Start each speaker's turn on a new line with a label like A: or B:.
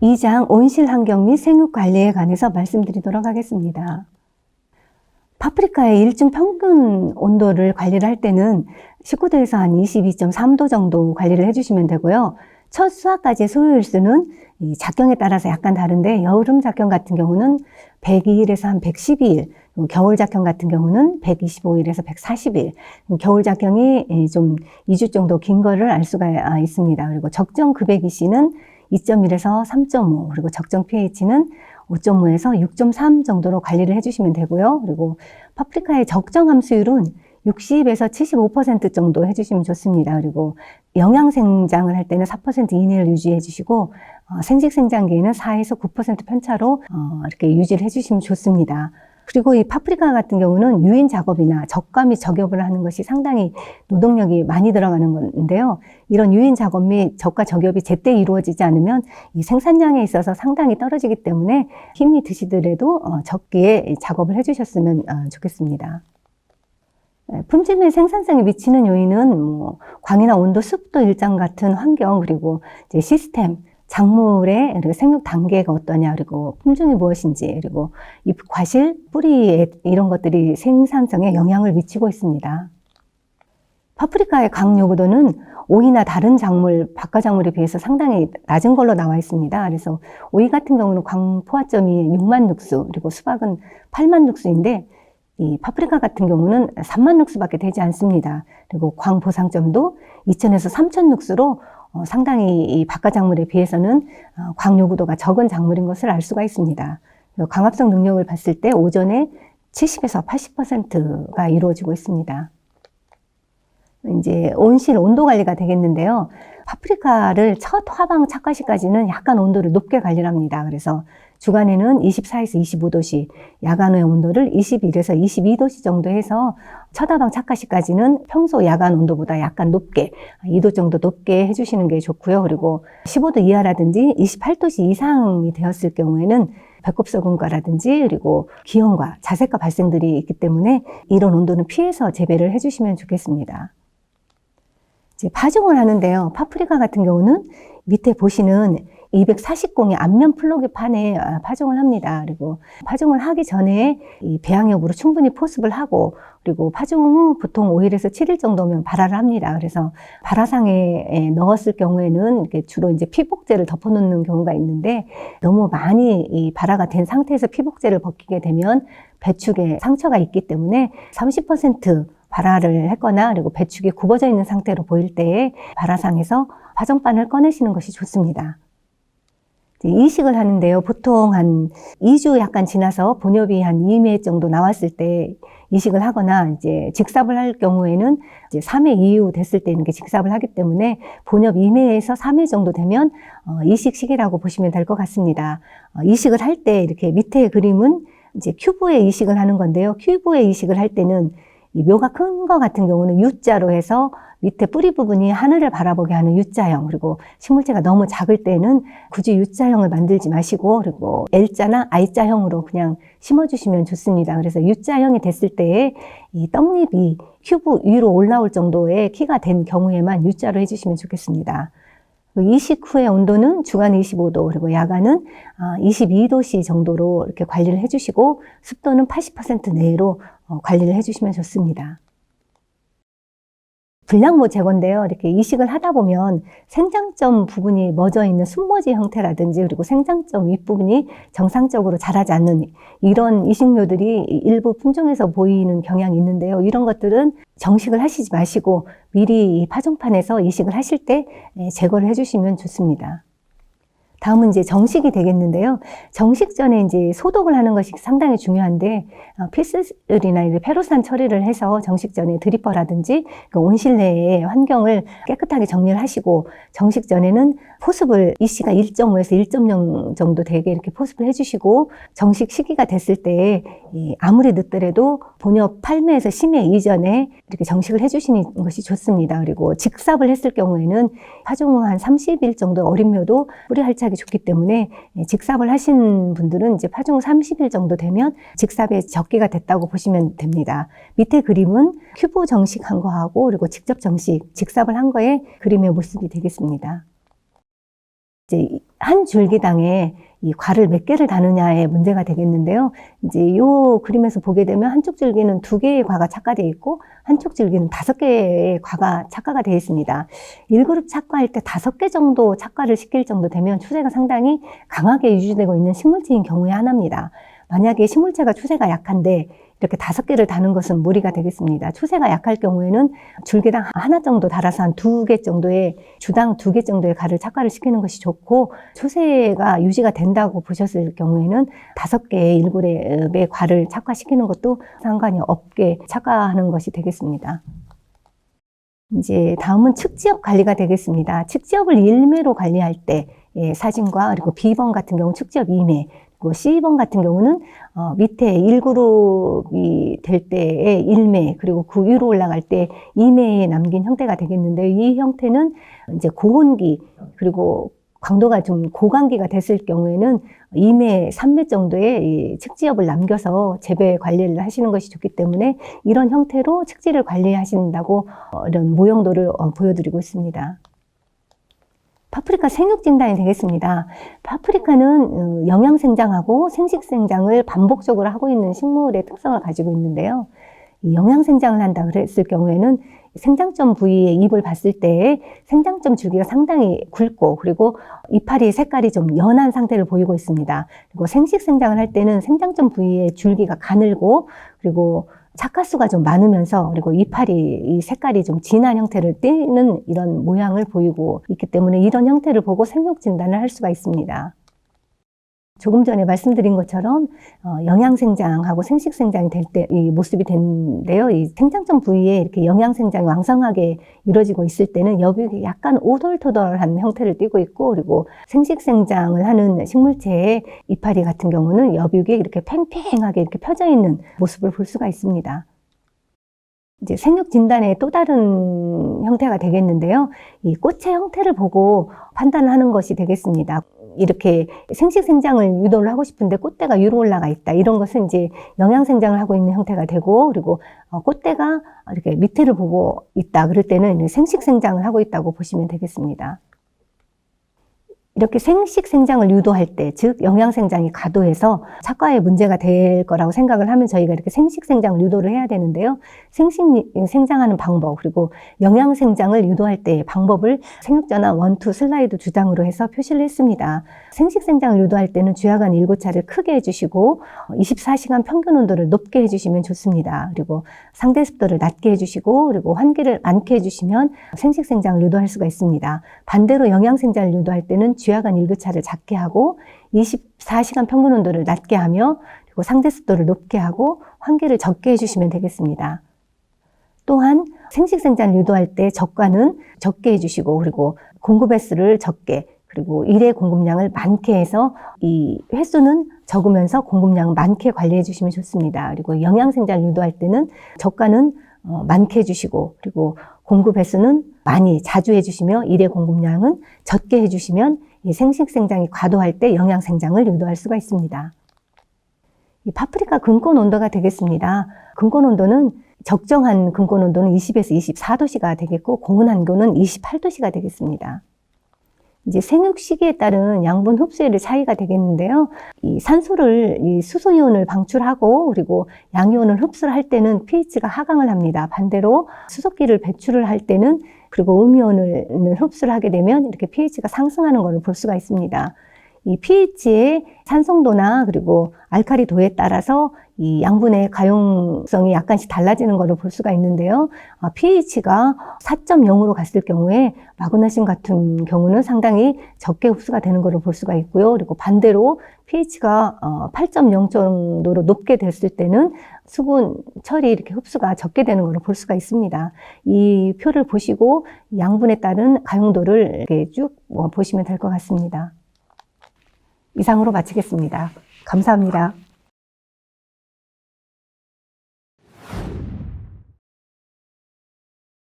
A: 2장 온실 환경 및 생육 관리에 관해서 말씀드리도록 하겠습니다. 파프리카의 일중 평균 온도를 관리를 할 때는 19도에서 한 22.3도 정도 관리를 해주시면 되고요. 첫 수확까지의 소요일수는 이 작경에 따라서 약간 다른데, 여름 작경 같은 경우는 102일에서 한 112일, 겨울 작경 같은 경우는 125일에서 140일, 겨울 작경이 좀 2주 정도 긴 거를 알 수가 있습니다. 그리고 적정 급액이씨는 2.1에서 3.5, 그리고 적정 pH는 5.5에서 6.3 정도로 관리를 해주시면 되고요. 그리고 파프리카의 적정 함수율은 60에서 75% 정도 해주시면 좋습니다. 그리고 영양 생장을 할 때는 4% 이내를 유지해 주시고, 생식 생장기에는 4에서 9% 편차로 이렇게 유지를 해주시면 좋습니다. 그리고 이 파프리카 같은 경우는 유인 작업이나 적과 및 저격을 하는 것이 상당히 노동력이 많이 들어가는 건데요. 이런 유인 작업 및 적과 저격이 제때 이루어지지 않으면 이 생산량에 있어서 상당히 떨어지기 때문에 힘이 드시더라도 적기에 작업을 해주셨으면 좋겠습니다. 품질 생산성에 미치는 요인은 광이나 온도, 습도 일정 같은 환경, 그리고 이제 시스템, 작물의 생육 단계가 어떠냐, 그리고 품종이 무엇인지, 그리고 잎, 과실, 뿌리 이런 것들이 생산성에 영향을 미치고 있습니다. 파프리카의 강 요구도는 오이나 다른 작물, 박과 작물에 비해서 상당히 낮은 걸로 나와 있습니다. 그래서 오이 같은 경우는 광 포화점이 6만 룩수, 그리고 수박은 8만 룩수인데, 이 파프리카 같은 경우는 3만 룩수밖에 되지 않습니다. 그리고 광 보상점도 2,000에서 3,000 룩수로 상당히 이 박과 작물에 비해서는 광 요구도가 적은 작물인 것을 알 수가 있습니다. 광합성 능력을 봤을 때 오전에 70에서 80%가 이루어지고 있습니다. 이제 온실 온도 관리가 되겠는데요. 파프리카를 첫 화방 착과시까지는 약간 온도를 높게 관리를 합니다. 그래서 주간에는 24에서 25도씨, 야간 후의 온도를 21에서 22도씨 정도 해서 첫 화방 착과시까지는 평소 야간 온도보다 약간 높게, 2도 정도 높게 해주시는 게 좋고요. 그리고 15도 이하라든지 28도씨 이상이 되었을 경우에는 배꼽 썩음과라든지, 그리고 기형과 자색과 발생들이 있기 때문에 이런 온도는 피해서 재배를 해주시면 좋겠습니다. 이제 파종을 하는데요. 파프리카 같은 경우는 밑에 보시는 240공의 앞면 플로기 판에 파종을 합니다. 그리고 파종을 하기 전에 이 배양육으로 충분히 포습을 하고, 그리고 파종 후 보통 5일에서 7일 정도면 발화를 합니다. 그래서 발화상에 넣었을 경우에는 이렇게 주로 이제 피복제를 덮어놓는 경우가 있는데, 너무 많이 이 발화가 된 상태에서 피복제를 벗기게 되면 배축에 상처가 있기 때문에 30% 발화를 했거나, 그리고 배축이 굽어져 있는 상태로 보일 때에 발화상에서 파종반을 꺼내시는 것이 좋습니다. 이식을 하는데요. 보통 한 2주 약간 지나서 본엽이 한 2매 정도 나왔을 때 이식을 하거나, 이제 직삽을 할 경우에는 이제 3회 이후 됐을 때 이렇게 직삽을 하기 때문에 본엽 2매에서 3회 정도 되면 이식 시기라고 보시면 될 것 같습니다. 이식을 할 때 이렇게 밑에 그림은 이제 큐브에 이식을 하는 건데요. 큐브에 이식을 할 때는 이 묘가 큰 거 같은 경우는 U자로 해서 밑에 뿌리 부분이 하늘을 바라보게 하는 U자형, 그리고 식물체가 너무 작을 때는 굳이 U자형을 만들지 마시고, 그리고 L자나 I자형으로 그냥 심어주시면 좋습니다. 그래서 U자형이 됐을 때에 이 떡잎이 큐브 위로 올라올 정도의 키가 된 경우에만 U자로 해주시면 좋겠습니다. 이식 후의 온도는 주간 25도, 그리고 야간은 22도씨 정도로 이렇게 관리를 해주시고, 습도는 80% 내로 관리를 해주시면 좋습니다. 불량모 제거인데요. 이렇게 이식을 하다 보면 생장점 부분이 멎어 있는 순모지 형태라든지, 그리고 생장점 윗부분이 정상적으로 자라지 않는 이런 이식묘들이 일부 품종에서 보이는 경향이 있는데요. 이런 것들은 정식을 하시지 마시고 미리 이 파종판에서 이식을 하실 때 제거를 해주시면 좋습니다. 다음은 이제 정식이 되겠는데요. 정식 전에 이제 소독을 하는 것이 상당히 중요한데, 필수들이나 페로산 처리를 해서 정식 전에 드리퍼라든지 온실 내의 환경을 깨끗하게 정리를 하시고, 정식 전에는 포습을 EC가 1.5에서 1.0 정도 되게 이렇게 포습을 해주시고, 정식 시기가 됐을 때 아무리 늦더라도 본엽 8매에서 10매 이전에 이렇게 정식을 해주시는 것이 좋습니다. 그리고 직삽을 했을 경우에는 파종 후 한 30일 정도 어린 묘도 뿌리 활착이 좋기 때문에 직삽을 하신 분들은 이제 파종 후 30일 정도 되면 직삽의 적기가 됐다고 보시면 됩니다. 밑에 그림은 큐브 정식한 거하고, 그리고 직접 정식, 직삽을 한 거의 그림의 모습이 되겠습니다. 이제 한 줄기당에 이 과를 몇 개를 다느냐의 문제가 되겠는데요. 이제 요 그림에서 보게 되면 한쪽 줄기는 2개의 과가 착화되어 있고 한쪽 줄기는 5개의 과가 착화가 되어 있습니다. 1그룹 착화할 때 5개 정도 착화를 시킬 정도 되면 추세가 상당히 강하게 유지되고 있는 식물체인 경우에 하나입니다. 만약에 식물체가 추세가 약한데 이렇게 5개를 다는 것은 무리가 되겠습니다. 추세가 약할 경우에는 줄기당 하나 정도 달아서 한 2개 정도의, 주당 2개 정도의 가를 착화를 시키는 것이 좋고, 추세가 유지가 된다고 보셨을 경우에는 5개의 1그룹의 과를 착화시키는 것도 상관이 없게 착화하는 것이 되겠습니다. 이제 다음은 측지엽 관리가 되겠습니다. 측지엽을 1매로 관리할 때 사진과, 그리고 B번 같은 경우 측지엽 2매, 그리고 C번 같은 경우는 밑에 1그룹이 될 때의 1매, 그리고 그 위로 올라갈 때 2매에 남긴 형태가 되겠는데, 이 형태는 이제 고온기, 그리고 강도가 좀 고강기가 됐을 경우에는 2매, 3매 정도의 이 측지엽을 남겨서 재배 관리를 하시는 것이 좋기 때문에 이런 형태로 측지를 관리하신다고 이런 모형도를 보여드리고 있습니다. 파프리카 생육진단이 되겠습니다. 파프리카는 영양생장하고 생식생장을 반복적으로 하고 있는 식물의 특성을 가지고 있는데요. 이 영양생장을 한다 그랬을 경우에는 생장점 부위에 잎을 봤을 때 생장점 줄기가 상당히 굵고, 그리고 이파리 색깔이 좀 연한 상태를 보이고 있습니다. 그리고 생식생장을 할 때는 생장점 부위에 줄기가 가늘고, 그리고 착화수가 좀 많으면서, 그리고 이파리 이 색깔이 좀 진한 형태를 띠는 이런 모양을 보이고 있기 때문에 이런 형태를 보고 생육 진단을 할 수가 있습니다. 조금 전에 말씀드린 것처럼 영양생장하고 생식생장이 될 때 이 모습이 되는데요. 이 생장점 부위에 이렇게 영양생장이 왕성하게 이루어지고 있을 때는 여백이 약간 오돌토돌한 형태를 띠고 있고, 그리고 생식생장을 하는 식물체의 이파리 같은 경우는 여백이 이렇게 팽팽하게 이렇게 펴져 있는 모습을 볼 수가 있습니다. 이제 생육 진단의 또 다른 형태가 되겠는데요. 이 꽃의 형태를 보고 판단을 하는 것이 되겠습니다. 이렇게 생식생장을 유도를 하고 싶은데 꽃대가 위로 올라가 있다. 이런 것은 이제 영양생장을 하고 있는 형태가 되고, 그리고 꽃대가 이렇게 밑에를 보고 있다. 그럴 때는 생식생장을 하고 있다고 보시면 되겠습니다. 이렇게 생식생장을 유도할 때, 즉 영양생장이 과도해서 착과에 문제가 될 거라고 생각을 하면 저희가 이렇게 생식생장을 유도를 해야 되는데요. 생식생장하는 방법, 그리고 영양생장을 유도할 때의 방법을 생육전환 1, 2 슬라이드 2장으로 해서 표시를 했습니다. 생식생장을 유도할 때는 주야간 일교차를 크게 해주시고 24시간 평균 온도를 높게 해주시면 좋습니다. 그리고 상대 습도를 낮게 해주시고, 그리고 환기를 많게 해주시면 생식생장을 유도할 수가 있습니다. 반대로 영양생장을 유도할 때는 주야간 일교차를 작게 하고 24시간 평균 온도를 낮게 하며, 그리고 상대 습도를 높게 하고 환기를 적게 해주시면 되겠습니다. 또한 생식생장을 유도할 때 적과는 적게 해주시고, 그리고 공급 횟수를 적게, 그리고 일의 공급량을 많게 해서 이 횟수는 적으면서 공급량을 많게 관리해 주시면 좋습니다. 그리고 영양생장을 유도할 때는 적과는 많게 해주시고, 그리고 공급 횟수는 많이 자주 해주시며 일의 공급량은 적게 해주시면 이 생식생장이 과도할 때 영양생장을 유도할 수가 있습니다. 이 파프리카 근권 온도가 되겠습니다. 근권 온도는 적정한 근권 온도는 20에서 24도씨가 되겠고, 고온한 온도는 28도씨가 되겠습니다. 이제 생육 시기에 따른 양분 흡수율의 차이가 되겠는데요. 이 산소를, 이 수소이온을 방출하고, 그리고 양이온을 흡수를 할 때는 pH가 하강을 합니다. 반대로 수소기를 배출을 할 때는, 그리고 음이온을 흡수를 하게 되면 이렇게 pH가 상승하는 것을 볼 수가 있습니다. 이 pH의 산성도나 그리고 알칼리도에 따라서 이 양분의 가용성이 약간씩 달라지는 것을 볼 수가 있는데요. pH가 4.0으로 갔을 경우에 마그네슘 같은 경우는 상당히 적게 흡수가 되는 것을 볼 수가 있고요. 그리고 반대로 pH가 8.0 정도로 높게 됐을 때는 수분, 철이 이렇게 흡수가 적게 되는 것을 볼 수가 있습니다. 이 표를 보시고 양분에 따른 가용도를 이렇게 쭉 보시면 될 것 같습니다. 이상으로 마치겠습니다. 감사합니다.